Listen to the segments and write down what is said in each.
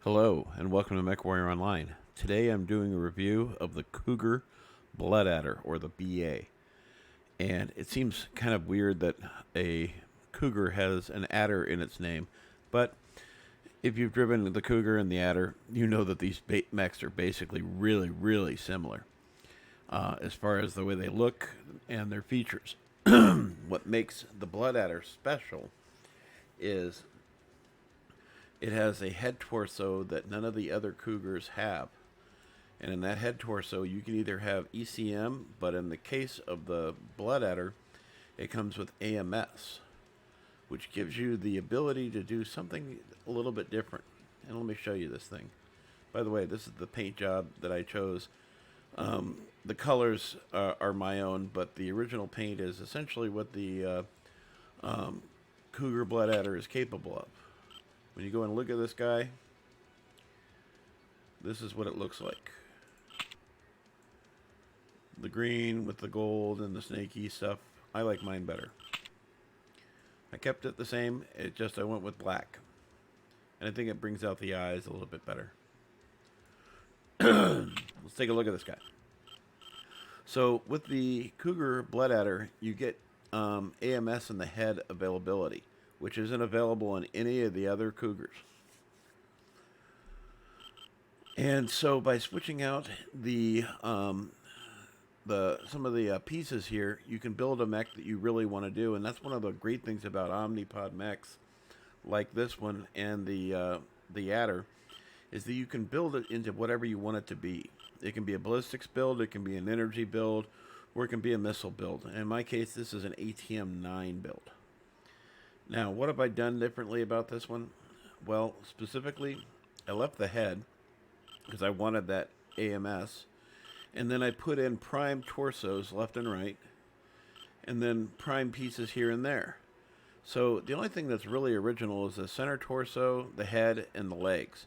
Hello, and welcome to Mechwarrior Online. Today I'm doing a review of the Cougar Blood Adder, or the BA. And it seems kind of weird that a Cougar has an adder in its name, but if you've driven the Cougar and the adder, you know that these mechs are basically really similar as far as the way they look and their features. What makes the Blood Adder special is it has a head torso that none of the other Cougars have. And in that head torso, you can either have ECM, but in the case of the Blood Adder, it comes with AMS, which gives you the ability to do something a little bit different. And let me show you this thing. By the way, this is the paint job that I chose. The colors are my own, but the original paint is essentially what the Cougar Blood Adder is capable of. When you go and look at this guy, this is what it looks like. The green with the gold and the snaky stuff. I like mine better. I kept it the same, I went with black. And I think it brings out the eyes a little bit better. Let's take a look at this guy. So with the Cougar Blood Adder, you get AMS in the head availability, which isn't available in any of the other Cougars. And so by switching out some of the pieces here, you can build a mech that you really want to do, and that's one of the great things about Omnipod mechs, like this one and the Adder, is that you can build it into whatever you want it to be. It can be a ballistics build, it can be an energy build, or it can be a missile build. In my case, this is an ATM-9 build. Now, what have I done differently about this one? Well, specifically, I left the head because I wanted that AMS, and then I put in prime torsos left and right, and then prime pieces here and there. So the only thing that's really original is the center torso, the head, and the legs.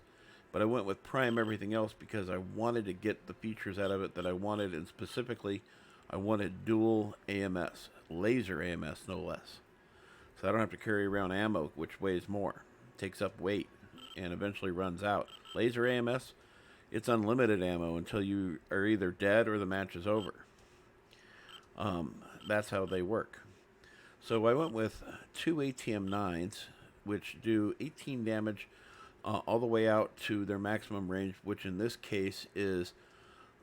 But I went with prime everything else because I wanted to get the features out of it that I wanted, and specifically, I wanted dual AMS, laser AMS no less. So I don't have to carry around ammo, which weighs more, takes up weight, and eventually runs out. Laser AMS, it's unlimited ammo until you are either dead or the match is over. That's how they work. So I went with two ATM-9s, which do 18 damage all the way out to their maximum range, which in this case is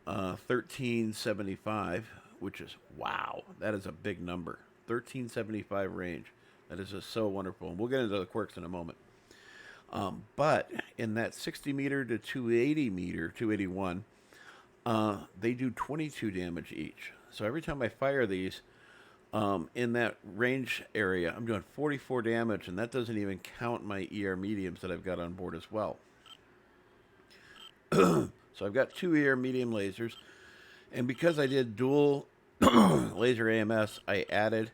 1375, which is, wow, that is a big number. 1375 range. That is just so wonderful. And we'll get into the quirks in a moment. But in that 60 meter to 280 meter, 281, they do 22 damage each. So every time I fire these in that range area, I'm doing 44 damage, and that doesn't even count my ER mediums that I've got on board as well. So I've got two ER medium lasers, and because I did dual laser AMS, I added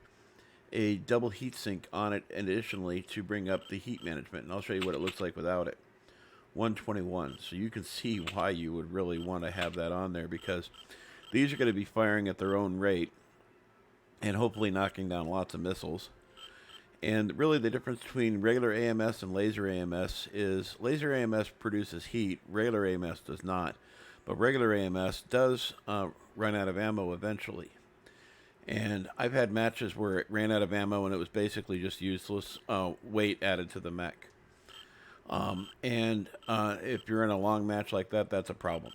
a double heat sink on it additionally to bring up the heat management, and I'll show you what it looks like without it. 121, so you can see why you would really want to have that on there, because these are going to be firing at their own rate and hopefully knocking down lots of missiles. And really the difference between regular AMS and laser AMS is laser AMS produces heat, regular AMS does not, but regular AMS does run out of ammo eventually. And I've had matches where it ran out of ammo and it was basically just useless weight added to the mech. If you're in a long match like that, that's a problem.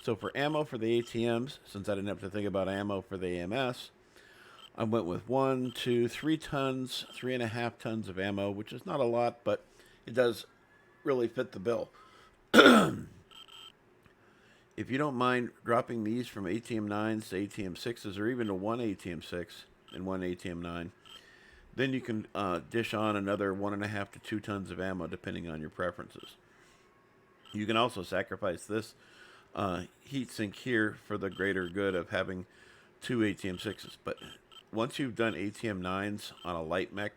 So for ammo for the ATMs, since I didn't have to think about ammo for the AMS, I went with 1, 2, 3 tons, 3.5 tons of ammo, which is not a lot, but it does really fit the bill. If you don't mind dropping these from ATM-9s to ATM-6s, or even to one ATM-6 and one ATM-9, then you can dish on another 1.5 to 2 tons of ammo, depending on your preferences. You can also sacrifice this heat sink here for the greater good of having two ATM-6s. But once you've done ATM-9s on a light mech,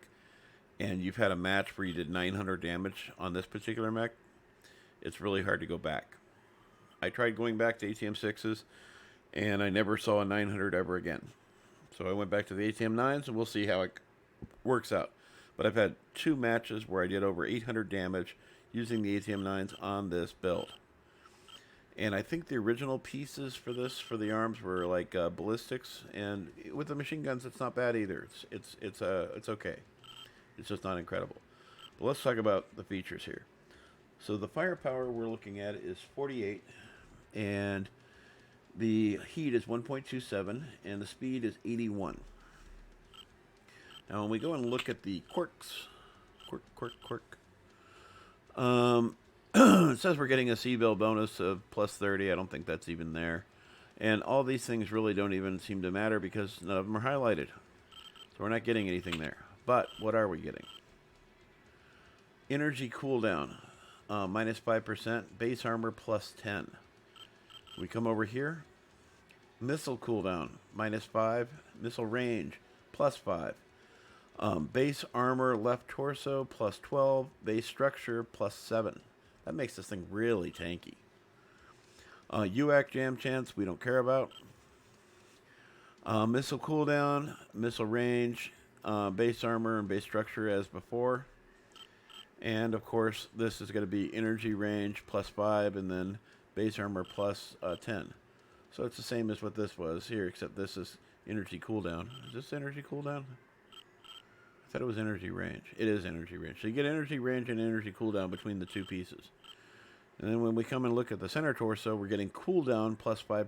and you've had a match where you did 900 damage on this particular mech, it's really hard to go back. I tried going back to ATM-6s, and I never saw a 900 ever again. So I went back to the ATM-9s, and we'll see how it works out. but I've had 2 matches where I did over 800 damage using the ATM-9s on this build. And I think the original pieces for this, for the arms, were like ballistics, and with the machine guns, it's not bad either. It's okay. It's just not incredible. But let's talk about the features here. So the firepower we're looking at is 48, and the heat is 1.27, and the speed is 81. Now, when we go and look at the quirks, it says we're getting a C-build bonus of plus 30. I don't think that's even there. And all these things really don't even seem to matter because none of them are highlighted. So we're not getting anything there. But what are we getting? Energy cooldown, minus 5%. Base armor, plus 10. We come over here. Missile cooldown, minus 5. Missile range, plus 5. Base armor, left torso, plus 12. Base structure, plus 7. That makes this thing really tanky. UAC jam chance, we don't care about. Missile cooldown, missile range, base armor and base structure as before. And of course, this is going to be energy range plus 5 and then base armor plus 10. So it's the same as what this was here, except this is energy cooldown. Is this energy cooldown? I thought it was energy range. It is energy range. So you get energy range and energy cooldown between the 2 pieces. And then when we come and look at the center torso, we're getting cooldown plus 5.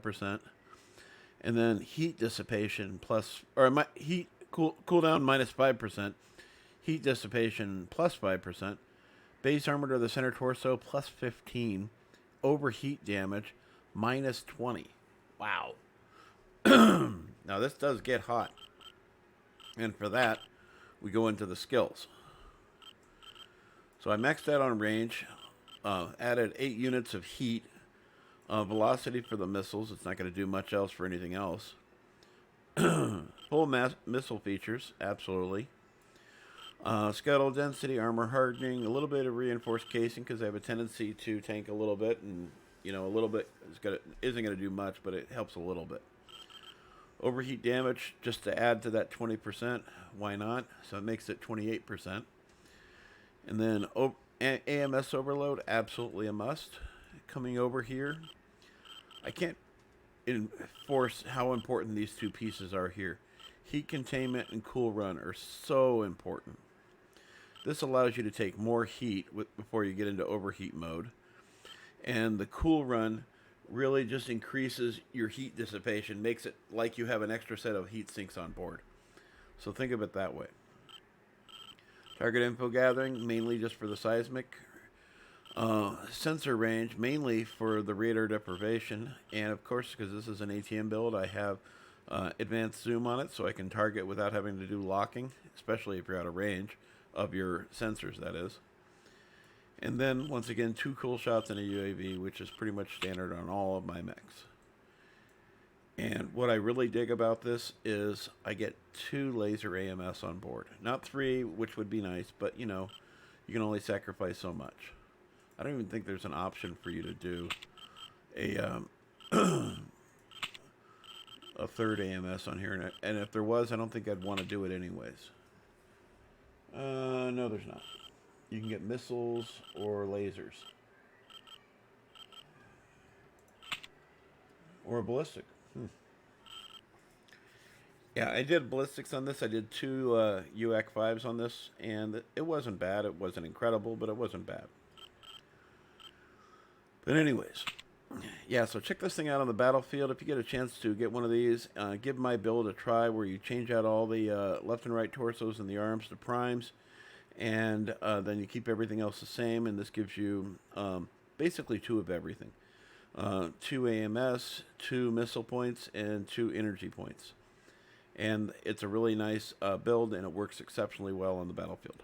And then heat dissipation plus, or cooldown minus 5%. Heat dissipation plus 5%. Base armor to the center torso plus 15. Overheat damage minus 20. Wow. Now this does get hot. And for that, we go into the skills. So I maxed out on range, added 8 units of heat, velocity for the missiles. It's not going to do much else for anything else. Full missile features, absolutely. Scuttle density, armor hardening, a little bit of reinforced casing because I have a tendency to tank a little bit, and a little bit isn't going to do much, but it helps a little bit. Overheat damage, just to add to that 20%, why not? So it makes it 28%. And then AMS overload, absolutely a must. Coming over here, I can't enforce how important these 2 pieces are here. Heat containment and cool run are so important. This allows you to take more heat before you get into overheat mode. And the cool run really just increases your heat dissipation, makes it like you have an extra set of heat sinks on board. So think of it that way. Target info gathering, mainly just for the seismic. Sensor range, mainly for the radar deprivation. And of course, because this is an ATM build, I have advanced zoom on it so I can target without having to do locking, especially if you're out of range of your sensors, that is. And then, once again, 2 cool shots in a UAV, which is pretty much standard on all of my mechs. And what I really dig about this is I get 2 laser AMS on board. Not 3, which would be nice, but, you can only sacrifice so much. I don't even think there's an option for you to do a a 3rd AMS on here. And if there was, I don't think I'd want to do it anyways. No, there's not. You can get missiles or lasers. Or a ballistic. Yeah, I did ballistics on this. I did 2 UAC 5s on this, and it wasn't bad. It wasn't incredible, but it wasn't bad. But anyways, yeah, so check this thing out on the battlefield. If you get a chance to get one of these, give my build a try where you change out all the left and right torsos and the arms to primes. And then you keep everything else the same, and this gives you basically 2 of everything. 2 AMS, 2 missile points, and 2 energy points. And it's a really nice build, and it works exceptionally well on the battlefield.